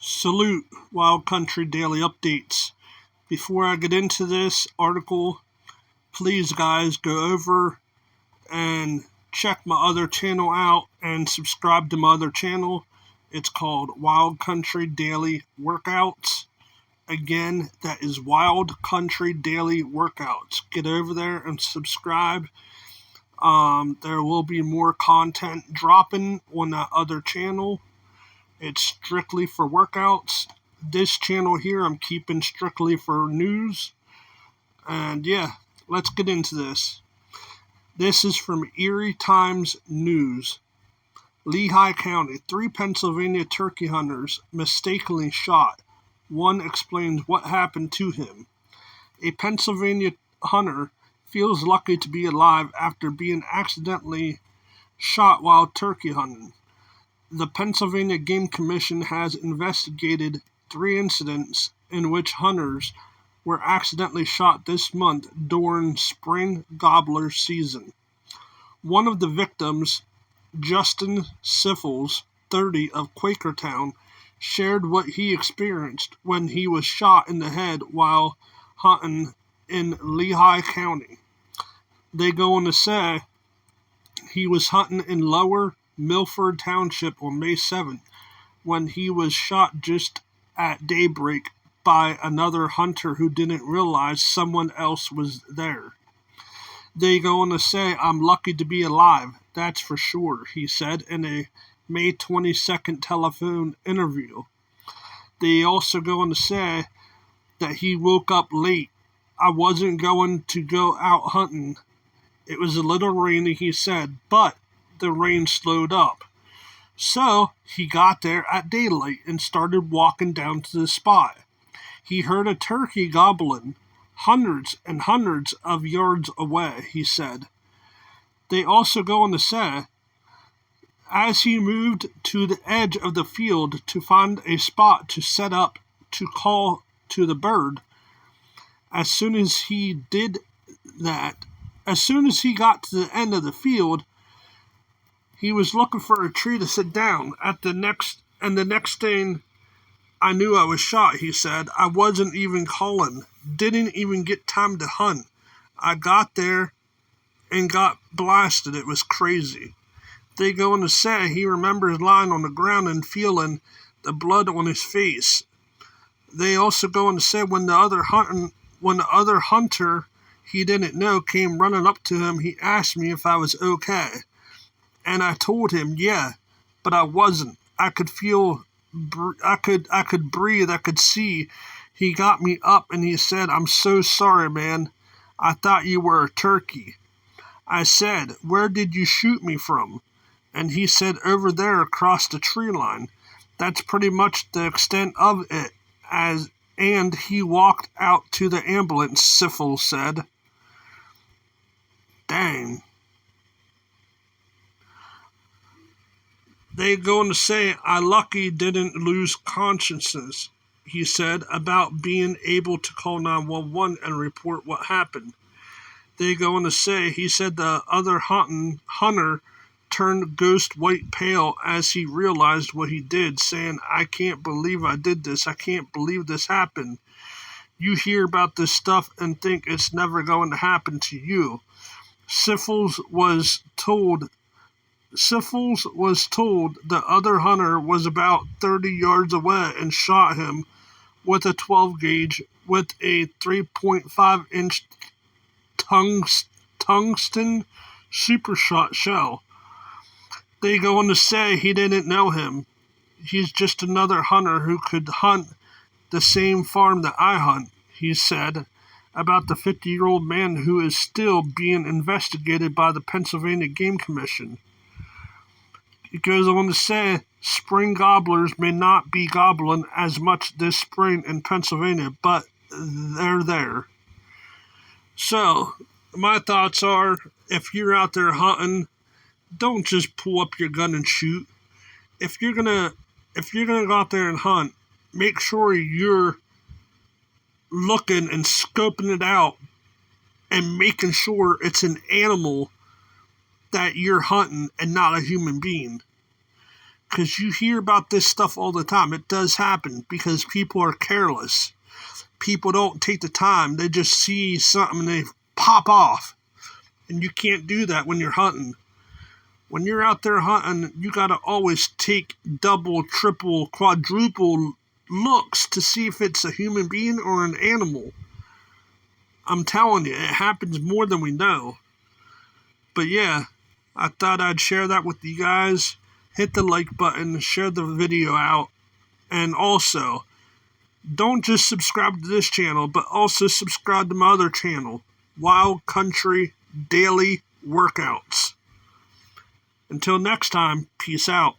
Salute, Wild Country Daily Updates. Before I get into this article, please guys go over and check my other channel out and subscribe to my other channel. It's called Wild Country Daily Workouts. Again, that is Wild Country Daily Workouts. Get over there and subscribe. There will be more content dropping on that other channel. It's strictly for workouts. This channel here, I'm keeping strictly for news. And yeah, let's get into this. This is from Erie Times News. Lehigh County, 3 Pennsylvania turkey hunters mistakenly shot. One explains what happened to him. A Pennsylvania hunter feels lucky to be alive after being accidentally shot while turkey hunting. The Pennsylvania Game Commission has investigated 3 incidents in which hunters were accidentally shot this month during spring gobbler season. One of the victims, Justin Siffles, 30, of Quakertown, shared what he experienced when he was shot in the head while hunting in Lehigh County. They go on to say he was hunting in Lower Milford Township on May 7th when he was shot just at daybreak by another hunter who didn't realize someone else was there. They go on to say, "I'm lucky to be alive, that's for sure," he said in a May 22nd telephone interview. They also go on to say that he woke up late. "I wasn't going to go out hunting. It was a little rainy," he said, "but the rain slowed up. So he got there at daylight and started walking down to the spot. He heard a turkey gobbling hundreds and hundreds of yards away," he said. They also go on to say, as he moved to the edge of the field to find a spot to set up to call to the bird, as soon as he got to the end of the field, he was looking for a tree to sit down at the next thing I knew I was shot, he said. "I wasn't even calling, didn't even get time to hunt. I got there and got blasted. It was crazy." They go on to say he remembers lying on the ground and feeling the blood on his face. They also go on to say when the other hunter he didn't know came running up to him, he asked me if I was okay. And I told him, yeah, but I wasn't. I could breathe, I could see. He got me up and he said, "I'm so sorry, man. I thought you were a turkey." I said, "Where did you shoot me from?" And he said, "Over there across the tree line." That's pretty much the extent of it. And he walked out to the ambulance, Siffel said. Dang. They go on to say, "I lucky didn't lose consciousness," he said, about being able to call 911 and report what happened. They go on to say he said the other hunter turned ghost white pale as he realized what he did, saying, "I can't believe I did this. I can't believe this happened. You hear about this stuff and think it's never going to happen to you." Siffles was told the other hunter was about 30 yards away and shot him with a 12 gauge with a 3.5-inch tungsten super shot shell. They go on to say he didn't know him. He's just another hunter who could hunt the same farm that I hunt, he said, about the 50-year-old man who is still being investigated by the Pennsylvania Game Commission. It goes on to say spring gobblers may not be gobbling as much this spring in Pennsylvania, but they're there. So, my thoughts are, if you're out there hunting, don't just pull up your gun and shoot. If you're gonna go out there and hunt, make sure you're looking and scoping it out and making sure it's an animal that you're hunting and not a human being. because you hear about this stuff all the time. It does happen because people are careless. People don't take the time. They just see something and they pop off. And you can't do that when you're hunting. When you're out there hunting, you got to always take double, triple, quadruple looks to see if it's a human being or an animal. I'm telling you, it happens more than we know. But yeah, I thought I'd share that with you guys. Hit the like button, share the video out, and also, don't just subscribe to this channel, but also subscribe to my other channel, Wild Country Daily Workouts. Until next time, peace out.